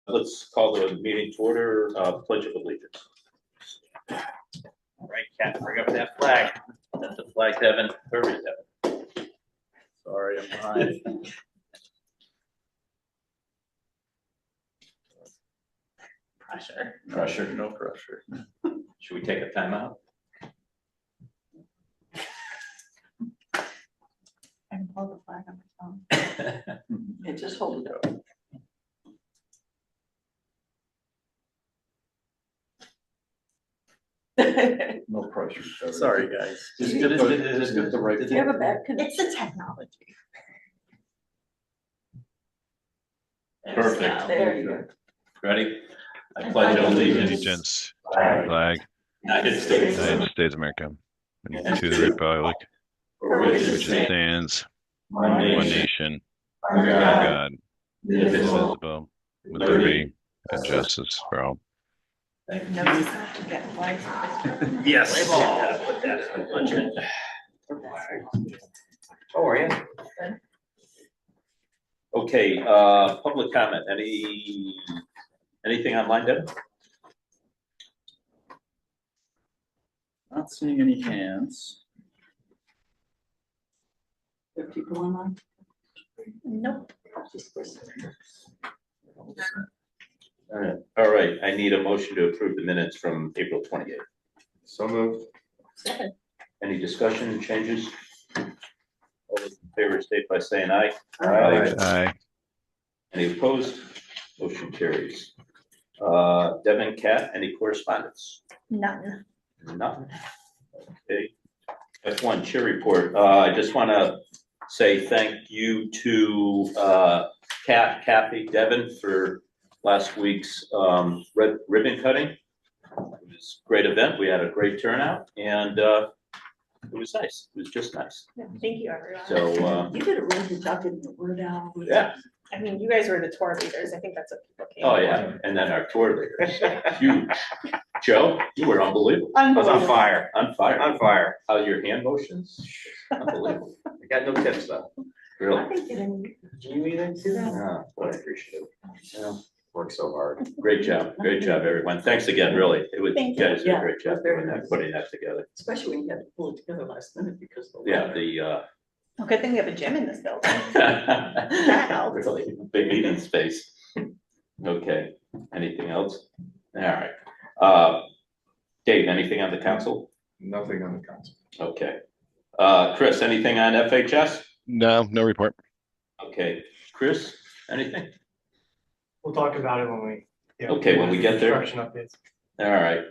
Let's call the meeting to order, pledge of allegiance. All right, Cat, bring up that flag. That's the flag, Devin. Perfect, Devin. Sorry, I'm behind. Pressure, no pressure. Should we take a timeout? I can hold the flag on my phone. Yeah, just hold it up. No pressure. Sorry, guys. Just get the right. Do you have a bad It's the technology. Perfect. There you go. Ready? I pledge allegiance Flag, United States United States of America, and and to the republic for which it which stands, stands one one nation, nation, under under God, God, indivisible, indivisible, with liberty and justice for all. Notice I have to get flags. Yes. Put that in the budget. How are you? Okay, public comment, anything online, Devin? Not seeing any hands. There are people online. Nope. All right, I need a motion to approve the minutes from April 28th. So moved. Second. Any discussion, changes? All those in favor state by saying aye. Aye. Any opposed? Motion carries. Devin, Cat, any correspondence? None. None. Okay. F1 chair report. I just want to say thank you to Kat, Kathy, Devin for last week's red ribbon cutting. It was a great event. We had a great turnout and it was nice. It was just nice. Yeah, thank you, everyone. So You did a really good job getting the word out. yeah. I mean, you guys were the tour leaders. I think that's what people came. Oh yeah. And then our tour leader, huge. Joe, you were unbelievable. I was on fire. On fire. On fire. How's your hand motions? Unbelievable. I got no tips though. Really? I think getting. Do you even do that? Yeah. Well, I appreciate it. Yeah. Work so hard. Great job, everyone. Thanks again, really. It was, you Thank you. guys did a Yeah, great job very doing that, nice. putting that together. Especially when you had to pull it together last minute because of the Yeah, weather. the, Well, good thing we have a gym in this building. That helps. really big meeting space. Okay, anything else? All right. Dave, anything on the council? Nothing on the council. Okay. Chris, anything on FHS? No report. Okay, Chris, anything? We'll talk about it when we. Okay, when we get there. Construction updates. All right.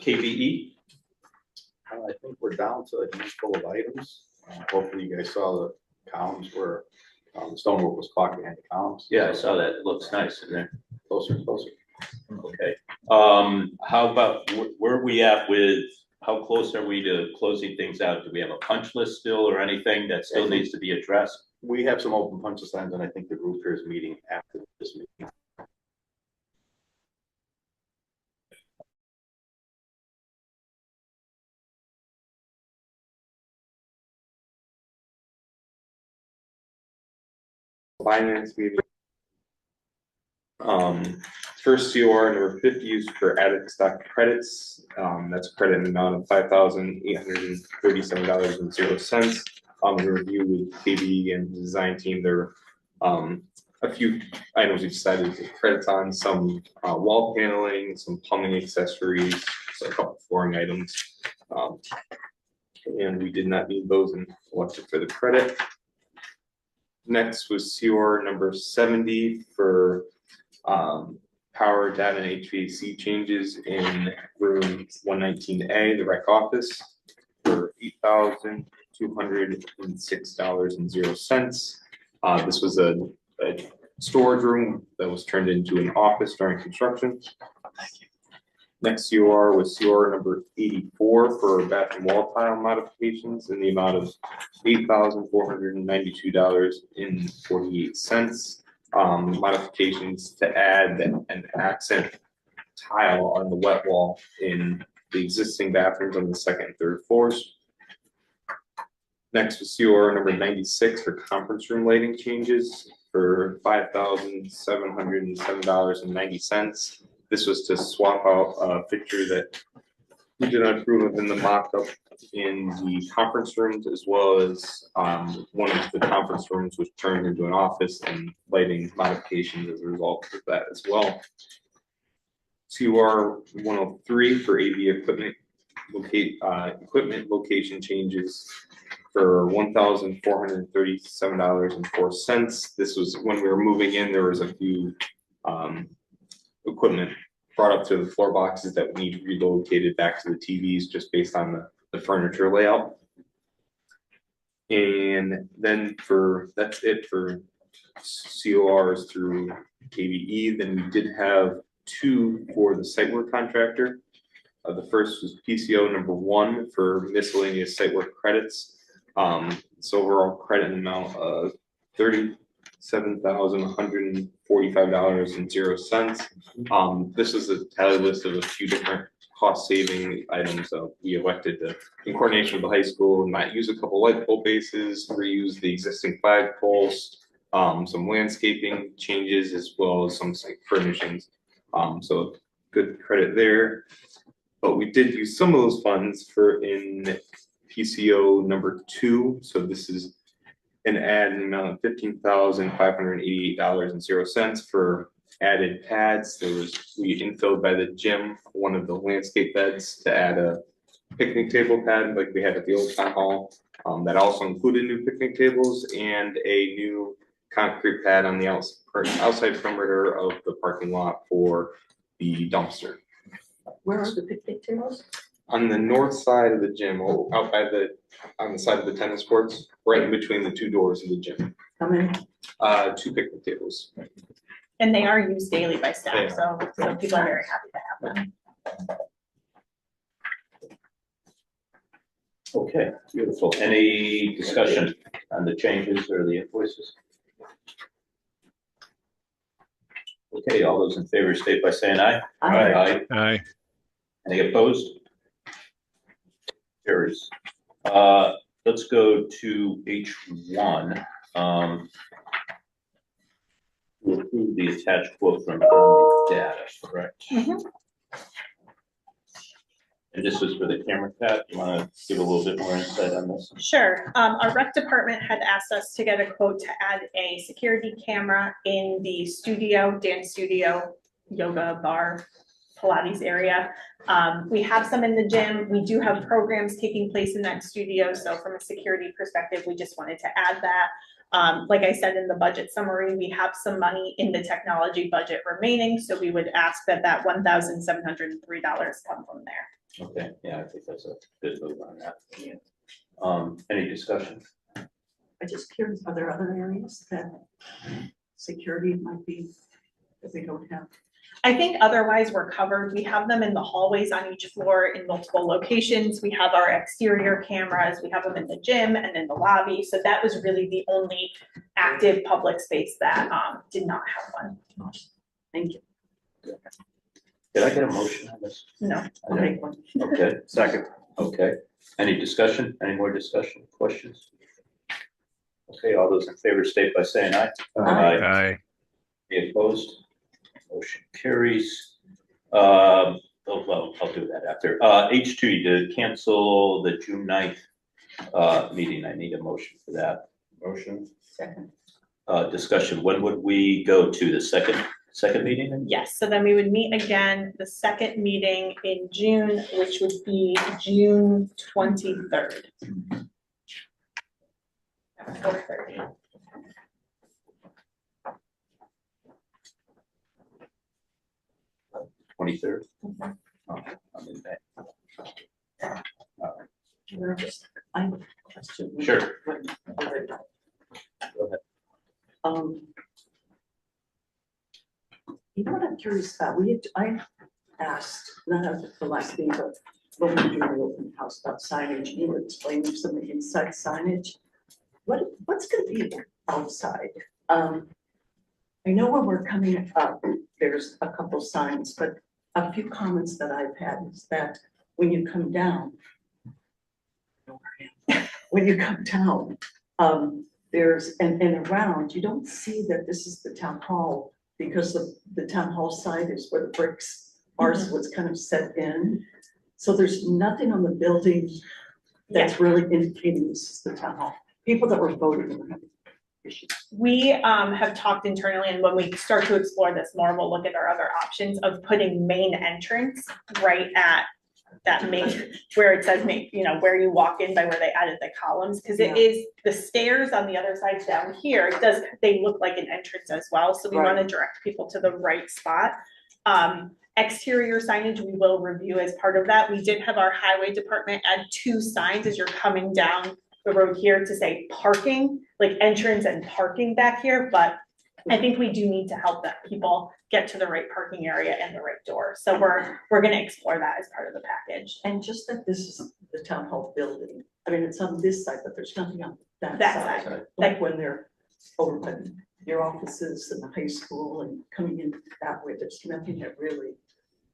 KBE? I think we're down to a handful of items. Hopefully you guys saw the columns where the stonework was clocked behind the columns. Yeah, I saw that. It looks nice in there. Closer and closer. Okay. How about, where are we at with, how close are we to closing things out? Do we have a punch list still or anything that still needs to be addressed? We have some open punch lists and I think the group here is meeting after this meeting. Finance meeting. First COR number 50 used for added stock credits. That's a credit in the amount of $5,837.00. The review with KB and the design team, there are a few items we decided to credit on, some wall paneling, some plumbing accessories, so a couple flooring items. And we did not need those and elected for the credit. Next was COR number 70 for power, data, and HVAC changes in room 119A, the rec office, for $8,206.00. This was a storage room that was turned into an office during construction. Next COR was COR number 84 for bathroom wall tile modifications in the amount of $8,492.48. Modifications to add an accent tile on the wet wall in the existing bathrooms on the second and third floors. Next was COR number 96 for conference room lighting changes for $5,707.90. This was to swap out a fixture that we did not approve of in the mock-up in the conference rooms, as well as one of the conference rooms was turned into an office and lighting modifications as a result of that as well. CUR 103 for AV equipment equipment location changes for $1,437.04. This was when we were moving in, there was a few equipment brought up to the floor boxes that we need relocated back to the TVs just based on the furniture layout. And then that's it for CORs through KVE. Then we did have two for the site work contractor. The first was PCO number 1 for miscellaneous site work credits. It's overall credit amount of $37,145.00. This is a tally list of a few different cost saving items. We elected to, in coordination with the high school, not use a couple light pole bases, reuse the existing flag poles, some landscaping changes, as well as some site furnishings. So good credit there. But we did use some of those funds for in PCO number 2. So this is an add in amount of $15,588.00 for added pads. We infilled by the gym one of the landscape beds to add a picnic table pad like we had at the old town hall. That also included new picnic tables and a new concrete pad on the outside perimeter of the parking lot for the dumpster. Where are the picnic tables? On the north side of the gym, out by on the side of the tennis courts, right in between the two doors of the gym. How many? 2 picnic tables. And they are used daily by staff, Yeah. so people are very happy to have them. Okay, beautiful. Any discussion on the changes or the invoices? Okay, all those in favor state by saying aye. Aye. Aye. Any opposed? Carries. Let's go to H1. We'll approve the attached quote from data, correct? Mhm. And this is for the camera pad. You want to give a little bit more insight on this? Sure. Our rec department had asked us to get a quote to add a security camera in the studio, dance studio, yoga bar, Pilates area. We have some in the gym. We do have programs taking place in that studio. So from a security perspective, we just wanted to add that. Like I said in the budget summary, we have some money in the technology budget remaining. So we would ask that $1,703 come from there. Okay, yeah, I think that's a good move on that. Any discussion? I'm just curious, are there other areas that security might be, that we don't have? I think otherwise we're covered. We have them in the hallways on each floor in multiple locations. We have our exterior cameras. We have them in the gym and in the lobby. So that was really the only active public space that did not have one. Thank you. Did I get a motion on this? No. I'll make one. Okay, second. Okay, any discussion? Any more discussion, questions? Okay, all those in favor state by saying aye. Aye. Any opposed? Motion carries. Well, I'll do that after. H2, to cancel the June 9th meeting. I need a motion for that. Motion. Second. Discussion, when would we go to the second meeting? Yes, so then we would meet again, the second meeting in June, which would be June 23rd. At 4:30. Twenty-third. I have a question. Sure. Go ahead. You know what I'm curious about? I asked, not at the last meeting, but when we do the open house about signage, you were explaining some of the inside signage. What's gonna be outside? I know when we're coming up, there's a couple signs, but a few comments that I've had is that when you come down, there's, and around, you don't see that this is the town hall because the town hall side is where the bricks are, so it's kind of set in. So there's nothing on the building that's really indicating this is the town hall. People that were voting were having issues. We have talked internally, and when we start to explore this more, we'll look at our other options of putting main entrance right at that main, where it says main, you know, where you walk in by where they added the columns, because it is the stairs on the other side down here, it does, they look like an entrance as well, so we want to direct people to the right spot. Exterior signage, we will review as part of that. We did have our highway department add 2 signs as you're coming down the road here to say parking, like entrance and parking back here, but I think we do need to help that people get to the right parking area and the right door. So we're gonna explore that as part of the package. And just that this is the town hall building, I mean, it's on this side, but there's nothing on that That side. Like when they're over at your offices and the high school and coming in that way, there's nothing that really,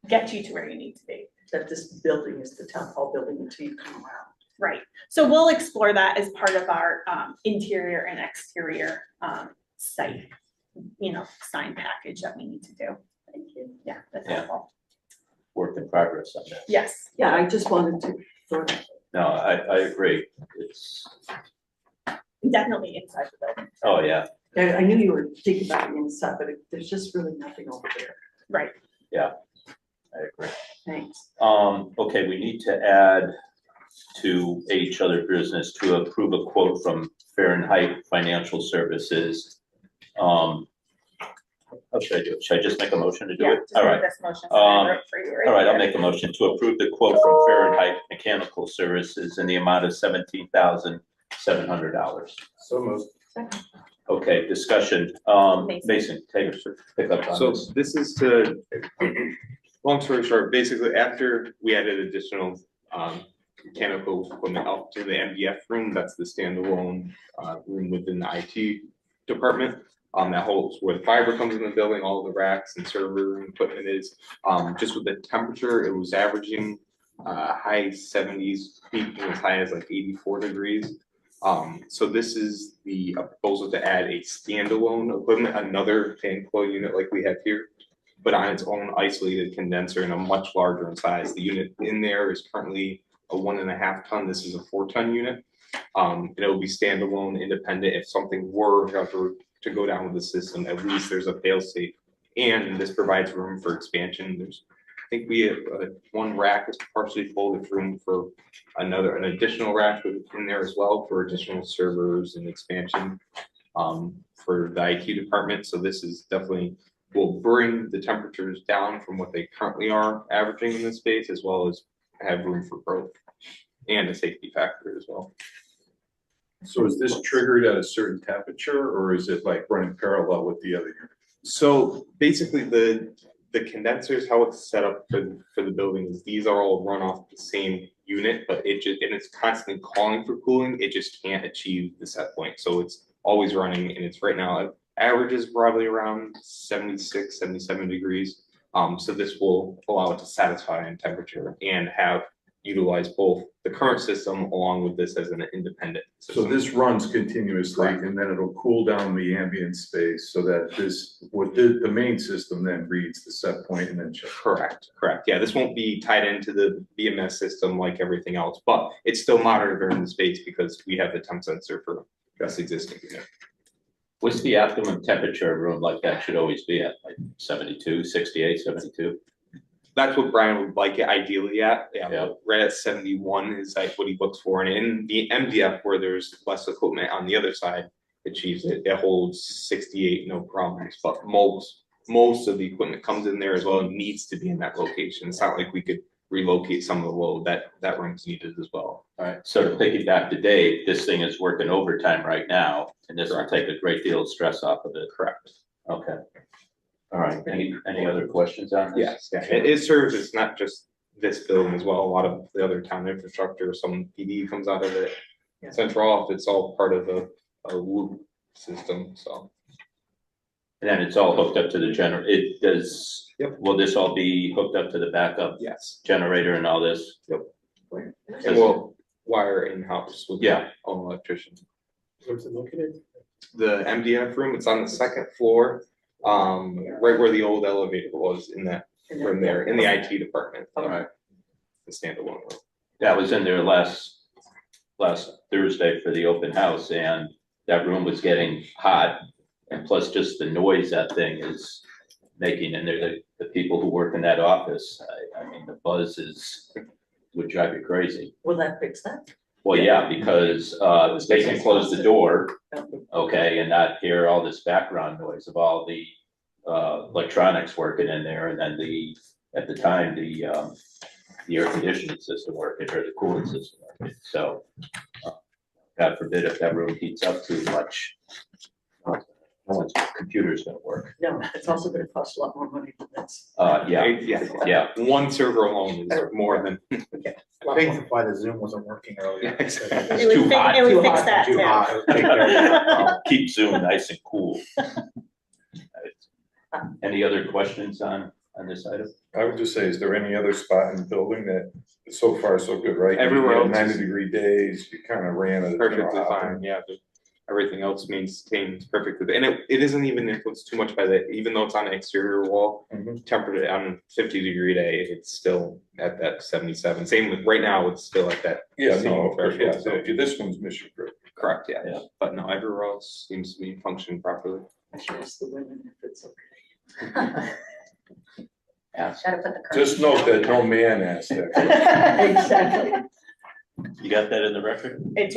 Get you to where you need to be. that this building is the town hall building until you come around. Right. So we'll explore that as part of our interior and exterior site, you know, sign package that we need to do. Thank you. Yeah, that's Yeah. helpful. Work in progress on that. Yes. Yeah, I just wanted to throw that. No, I agree. It's, Definitely inside the building. oh, yeah, I knew you were thinking about the inside, but there's just really nothing over there. Right. I agree. Thanks. Okay, we need to add to H other business to approve a quote from Fahrenheit Financial Services. How should I do it? Should I just make a motion to do Yeah. it? Just All make right. this motion so I wrote for you right All right, I'll here. make a motion to approve the quote from Fahrenheit Mechanical Services in the amount of $17,700. So moved. Okay, discussion. Mason, pick up on So this. this is to, long story short, basically after we added additional mechanical equipment up to the MDF room, that's the standalone room within the IT department. That holds where the fiber comes in the building, all the racks and server equipment is. Just with the temperature, it was averaging high 70s, peaking as high as like 84 degrees. So this is the proposal to add a standalone equipment, another fan coil unit like we have here, but on its own isolated condenser and a much larger in size. The unit in there is currently a 1.5 ton. This is a 4-ton unit. It'll be standalone, independent. If something were to go down with the system, at least there's a fail safe. And this provides room for expansion. I think we have one rack is partially full. There's room for an additional rack in there as well for additional servers and expansion for the IT department. So this is definitely will bring the temperatures down from what they currently are averaging in this space, as well as have room for growth and a safety factor as well. So is this triggered at a certain temperature, or is it like running parallel with the other unit? So basically the condensers, how it's set up for the building is these are all run off the same unit, but it's constantly calling for cooling. It just can't achieve the set point. So it's always running, and it's right now averages probably around 76, 77 degrees. So this will allow it to satisfy in temperature and utilize both the current system along with this as an independent system. So this runs continuously, Correct. and then it'll cool down the ambient space so that the main system then reads the set point and then shuts. Correct. Yeah, this won't be tied into the BMS system like everything else, but it's still monitoring the space because we have the temp sensor for this existing unit. What's the optimum temperature room like that should always be at, like 72, 68, 72? That's what Brian would like it ideally at. Yeah. Right at 71 is like what he looks for. And in the MDF, where there's less equipment on the other side, achieves it. It holds 68, no problems. But most of the equipment comes in there as well and needs to be in that location. It's not like we could relocate some of the load that room's needed as well. All right, so to piggyback to Dave, this thing is working overtime right now, and this will take a great deal of stress off of it. Correct. Okay. All right, any other questions on this? Yes, yeah. It serves, it's not just this building as well. A lot of the other town infrastructure, some PD comes out of it. Yeah. Central office, it's all part of a loop system, so. And then it's all hooked up to the it does, Yep. will this all be hooked up to the backup Yes. generator and all this? Where- And we'll wire in-house with Yeah. our own electrician. Where's it located? The MDF room, it's on the second floor, right where the old elevator was in that room there, in the IT department. Alright. The standalone room. Yeah, I was in there last Thursday for the open house, and that room was getting hot. And plus just the noise that thing is making, and the people who work in that office, I mean, the buzz would drive you crazy. Will that fix that? Well, yeah, because they can close the door, okay, and not hear all this background noise of all the electronics working in there, and then at the time, the air conditioning system working, or the cooling system working, so God forbid if that room heats up too much, no one's computer's gonna work. No, it's also gonna cost a lot more money than this. Yeah, One server alone is more than. I think that's why the Zoom wasn't working earlier. It's It would too fi- hot. It Too would fix hot, that Too too. hot, it would take care of that problem. keep Zoom nice and cool. Any other questions on this item? I would just say, is there any other spot in the building that, so far so good, right? Everywhere else is- 90-degree days, you kind of ran it. Perfectly fine, yeah, but everything else maintains perfectly, and it isn't even influenced too much by the, even though it's on an exterior wall. Mhm. Tempered on a 50-degree day, it's still at that 77, same with, right now, it's still at that. Yeah, same no, threshold, so- this one's mission critical. Correct, yeah, Yeah. but no, everywhere else seems to be functioning properly. I should ask the women if it's okay. Ask. Gotta put the curtains Just note down. that no man asked that. Exactly. You got that in the record? It's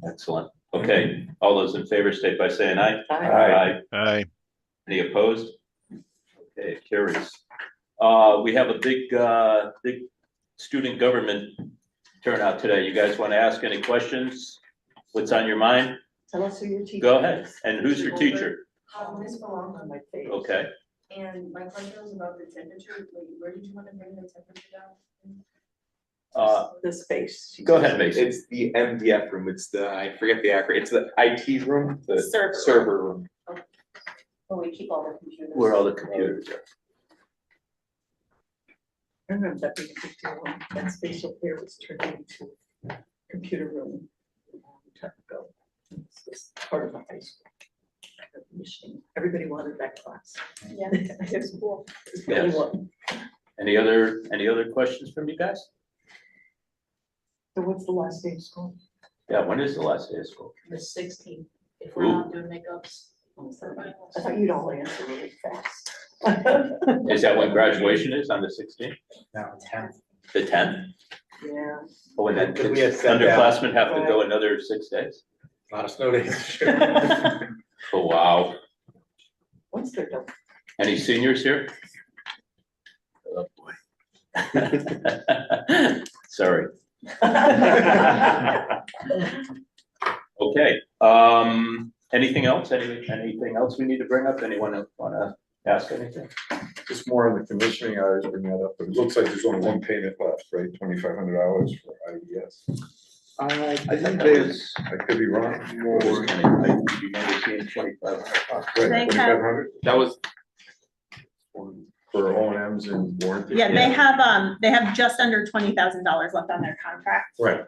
Excellent. Okay, all those in favor state by saying aye. Aye. Aye. Any opposed? Okay, it carries. We have a big student government turnout today. You guys want to ask any questions? What's on your mind? Tell us who your teacher is. Go ahead. And who's your teacher? Ms. Malone, On my face. Okay, and my question was about the temperature, where did you want to bring the temperature down? The space. go ahead, Mason. It's the MDF room, it's the, I forget the acronym, it's the IT room, the Server. server room. Oh, we keep all the computers. Where all the computers are. I remember that being a big deal when that space up there was turned into a computer room a long time ago. It's just part of the high school. Machine. Everybody wanted that class. Yeah, it's cool. It's really Yes. what- Any other questions from you guys? So what's the last day of school? Yeah, when is the last day of school? The 16th, if we're Ooh. not doing makeups. I thought you'd all answer really fast. Is that when graduation is, on the 16th? Now, 10. The 10th? Yeah. Oh, and then Because we had said that. underclassmen have to go another 6 days? A lot of snow days. Oh, wow. Once they're done. Any seniors here? Oh, boy. Sorry. Okay, anything else? Anything else we need to bring up? Anyone wanna ask anything? Just more on the commissioning, I always bring that up, but it looks like there's only one payment left, right? $2,500 for IES. I think there's. I could be wrong. You might see in 25. They have- 2,500 That was, for O&Ms and warranty. Yeah, they have just under $20,000 left on their contract. Right,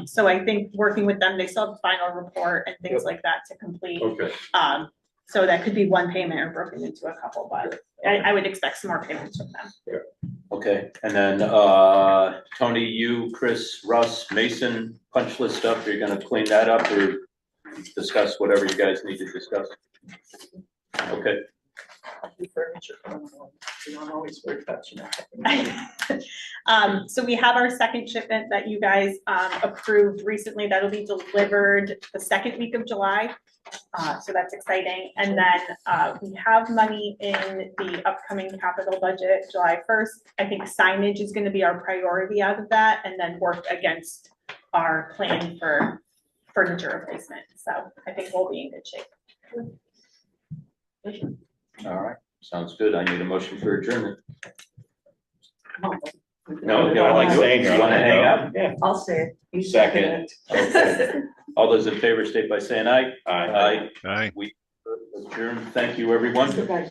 So I think working with them, they still have the final report and things like that to complete. okay. So that could be one payment or broken into a couple, but I would expect some more payments from them. Okay, and then, Tony, you, Chris, Russ, Mason, punch list stuff, you're gonna clean that up or discuss whatever you guys need to discuss? Okay, Furniture. You don't always worry about, So we have our second shipment that you guys approved recently. That'll be delivered the second week of July. So that's exciting. And then we have money in the upcoming capital budget, July 1st. I think signage is gonna be our priority out of that and then work against our plan for furniture replacement. So I think we'll be in good shape. all right, sounds good. I need a motion for adjournment. No, you No, don't like saying, you wanna hang out? Yeah. I'll say it. You Second. Okay. All those in favor state by saying aye. Aye. Aye. Aye. Adjourn. Thank you, everyone. That's the guy